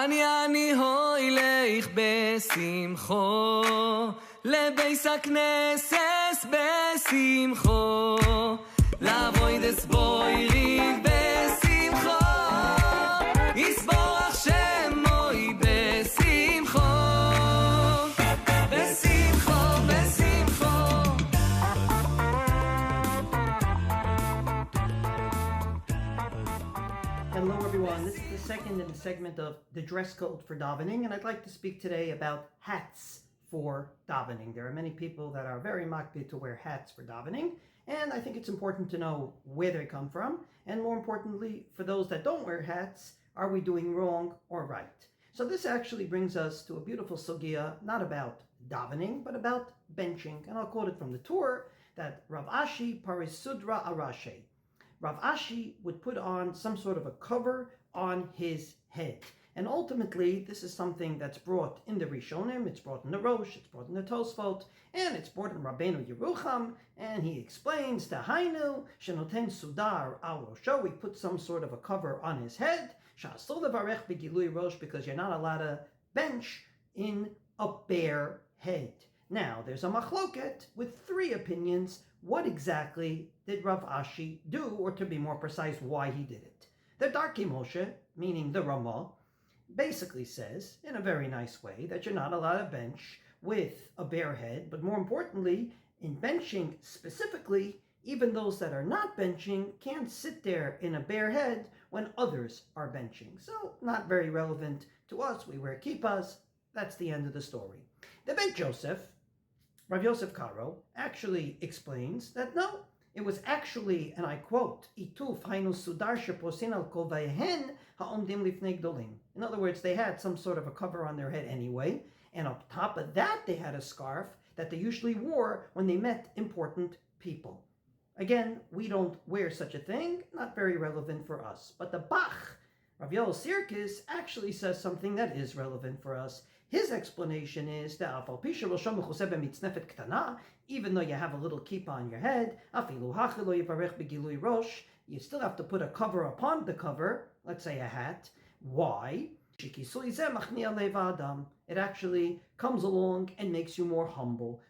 אני הוילך בשמחו, לבייס הכנסס בשמחו, לבוידס בויריב בשמחו, יסבורך שמוי בשמחו, בשמחו, בשמחו. Hello everyone, this is the second in the segment of the dress code for davening, and I'd like to speak today about hats for davening. There are many people that are very makpid to wear hats for davening, and I think it's important to know where they come from, and more importantly, for those that don't wear hats, are we doing wrong or right? So this actually brings us to a beautiful sugya, not about davening, but about benching, and I'll quote it from the Torah, that Rav Ashi Parisudra Arashe. Rav Ashi would put on some sort of a cover on his head. And ultimately, this is something that's brought in the Rishonim, it's brought in the Rosh, it's brought in the Tosfot, and it's brought in Rabbeinu Yerucham, and he explains, Tahainu, Shenoten Sudar al Rosho, we put some sort of a cover on his head, Sha'asur levarech b'gilui rosh, because you're not allowed to bench in a bare head. Now, there's a machloket with three opinions. What exactly did Rav Ashi do, or to be more precise, why he did it? The Darkei Moshe, meaning the Ramah, basically says, in a very nice way, that you're not allowed to bench with a bare head, but more importantly, in benching specifically, even those that are not benching can't sit there in a bare head when others are benching. So, not very relevant to us. We wear kippas. That's the end of the story. The Beit Yosef, Rav Yosef Karo, actually explains that no, it was actually, and I quote, Ituf hainu sudar sheposin al kovayhen ha'omdim lifnei gdolim. In other words, they had some sort of a cover on their head anyway, and on top of that, they had a scarf that they usually wore when they met important people. Again, we don't wear such a thing, not very relevant for us. But the Bach, Rav Yoel Sirkis, actually says something that is relevant for us. His explanation is that even though you have a little kippah on your head, you still have to put a cover upon the cover, let's say a hat. Why? It actually comes along and makes you more humble.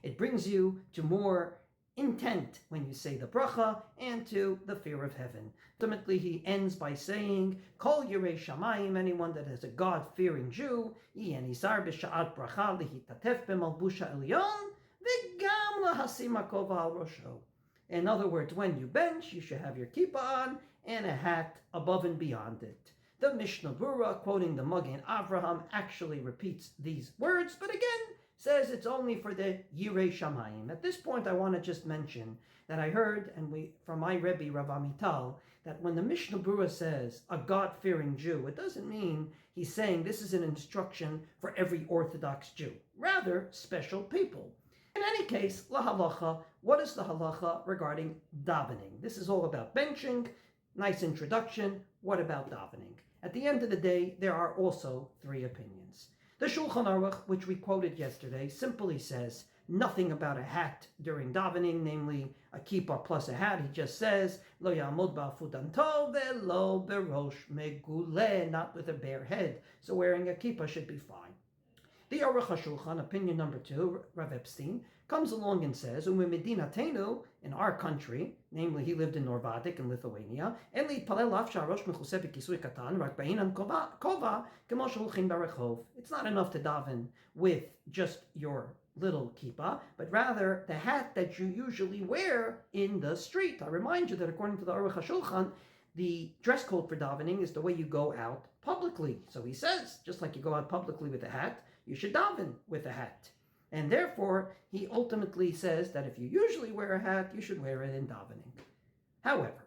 It brings you to more intent when you say the bracha and to the fear of heaven. Ultimately, he ends by saying, Kol Yirei Shamayim, anyone that is a God-fearing Jew, Yenizar b'sha'at bracha lihitatef b'malbusha elyon, v'gam lahasim hakova al rosho. In other words, when you bench, you should have your kippah on and a hat above and beyond it. The Mishnah Berurah, quoting the Magen Avraham, actually repeats these words, but again, says it's only for the Yirei Shamayim. At this point, I want to just mention that I heard, from my Rebbe, Rav Amital, that when the Mishnah Berurah says a God-fearing Jew, it doesn't mean he's saying this is an instruction for every Orthodox Jew. Rather, special people. In any case, la halacha, what is the halacha regarding davening? This is all about benching. Nice introduction. What about davening? At the end of the day, there are also three opinions. The Shulchan Aruch, which we quoted yesterday, simply says nothing about a hat during davening, namely a kippah plus a hat. He just says, Lo ya'amod ba'afudan tov ve'lo berosh meguleh, not with a bare head. So wearing a kippah should be fine. The Aruch HaShulchan, opinion number 2, Rav Epstein, comes along and says, Medinatenu, in our country, namely he lived in Norvadik in Lithuania, it's not enough to daven with just your little kippah, but rather the hat that you usually wear in the street. I remind you that according to the Aruch HaShulchan, the dress code for davening is the way you go out publicly. So he says, just like you go out publicly with a hat, you should daven with a hat. And therefore, he ultimately says that if you usually wear a hat, you should wear it in davening. However,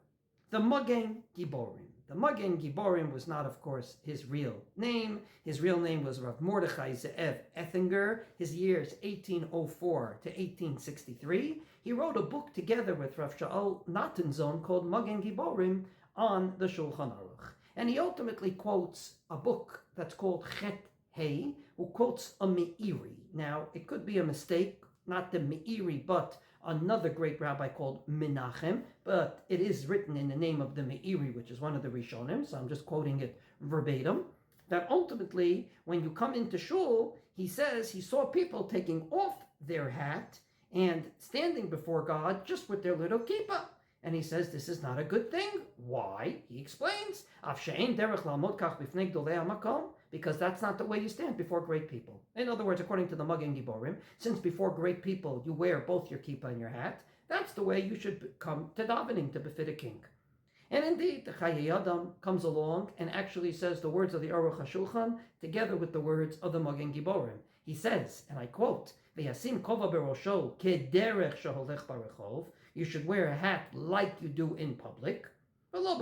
the Magen Giborim was not, of course, his real name. His real name was Rav Mordechai Ze'ev Ethinger. His years 1804 to 1863. He wrote a book together with Rav Shaul Natanzon called Magen Giborim on the Shulchan Aruch. And he ultimately quotes a book that's called Chet Hey, who quotes a Meiri. Now, it could be a mistake, not the Meiri, but another great rabbi called Menachem, but it is written in the name of the Meiri, which is one of the Rishonim, so I'm just quoting it verbatim, that ultimately, when you come into shul, he says he saw people taking off their hat and standing before God just with their little kippah. And he says this is not a good thing. Why? He explains, because that's not the way you stand before great people. In other words, according to the Magen Giborim, since before great people you wear both your kippah and your hat, that's the way you should come to davening to befit a king. And indeed, the Chayei Adam comes along and actually says the words of the Aruch HaShulchan together with the words of the Magen Giborim. He says, and I quote, "V'yasim kova berosho kederech sheholech barechov." You should wear a hat like you do in public. Not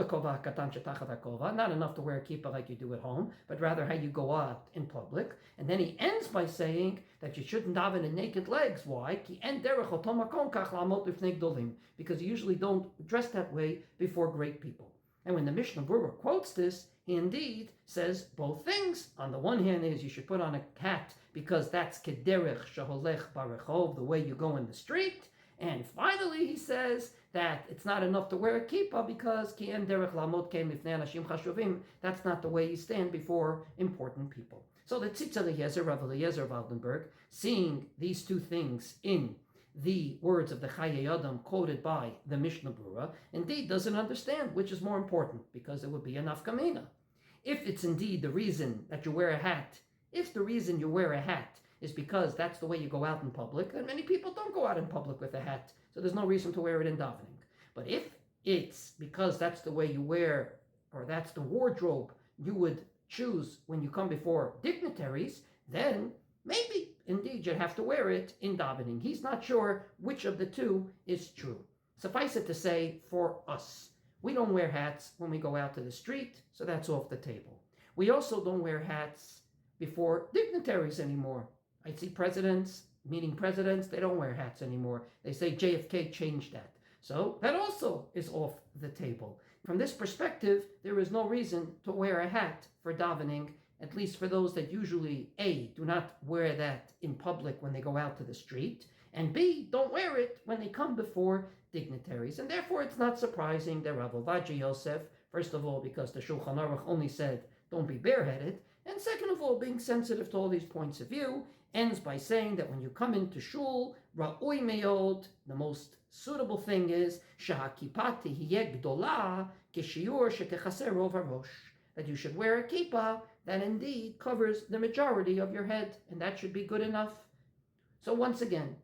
enough to wear a kippah like you do at home, but rather how you go out in public. And then he ends by saying that you shouldn't daven in naked legs. Why? Because you usually don't dress that way before great people. And when the Mishnah Berurah quotes this, he indeed says both things. On the one hand is you should put on a hat because that's kederech sheholech barechov, the way you go in the street. And finally, he says that it's not enough to wear a kippah because that's not the way you stand before important people. So the Tzitz Eliezer, Rav Eliezer Waldenberg, seeing these two things in the words of the Chayei Adam quoted by the Mishnah Berurah, indeed doesn't understand which is more important, because it would be a nafkamina. If it's indeed the reason that you wear a hat, if the reason you wear a hat is because that's the way you go out in public, and many people don't go out in public with a hat, so there's no reason to wear it in davening. But if it's because that's the way you wear, or that's the wardrobe you would choose when you come before dignitaries, then maybe indeed you'd have to wear it in davening. He's not sure which of the two is true. Suffice it to say, for us, we don't wear hats when we go out to the street, so that's off the table. We also don't wear hats before dignitaries anymore. I see presidents, meeting presidents, they don't wear hats anymore. They say JFK changed that. So that also is off the table. From this perspective, there is no reason to wear a hat for davening, at least for those that usually, A, do not wear that in public when they go out to the street, and B, don't wear it when they come before dignitaries. And therefore, it's not surprising that Rav Ovadia Yosef, first of all, because the Shulchan Aruch only said, don't be bareheaded, and second of all, being sensitive to all these points of view, ends by saying that when you come into shul, ra'oi meod, the most suitable thing is shahakipah tehiyeh gdolah kishiur shetechaser rov harosh, that you should wear a kippah that indeed covers the majority of your head, and that should be good enough. So once again,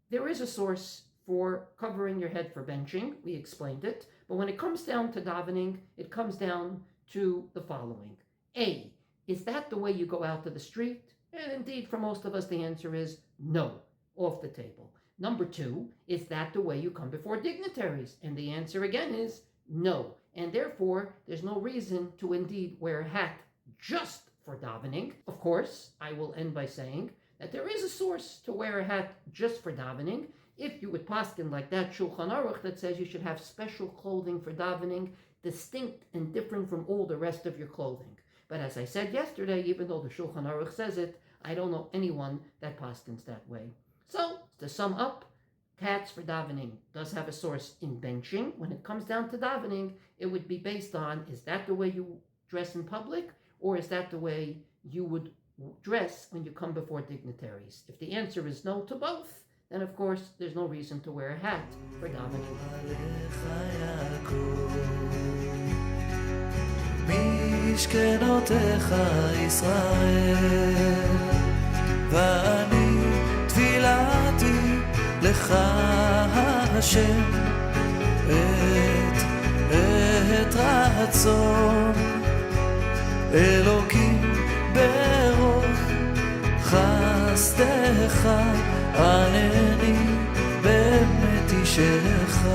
there is a source for covering your head for benching. We explained it, but when it comes down to davening, it comes down to the following. A, is that the way you go out to the street? And indeed, for most of us, the answer is no, off the table. Number two, is that the way you come before dignitaries? And the answer again is no. And therefore, there's no reason to indeed wear a hat just for davening. Of course, I will end by saying that there is a source to wear a hat just for davening. If you would paskin like that Shulchan Aruch that says you should have special clothing for davening, distinct and different from all the rest of your clothing. But as I said yesterday, even though the Shulchan Aruch says it, I don't know anyone that paskins that way. So, to sum up, hats for davening does have a source in benching. When it comes down to davening, it would be based on, is that the way you dress in public, or is that the way you would dress when you come before dignitaries? If the answer is no to both, then of course there's no reason to wear a hat for davening. משכנותיך ישראל, ואני תפילתי לך השם, את רצון אלוקים ברוב חסדך, ענני באמת אישך.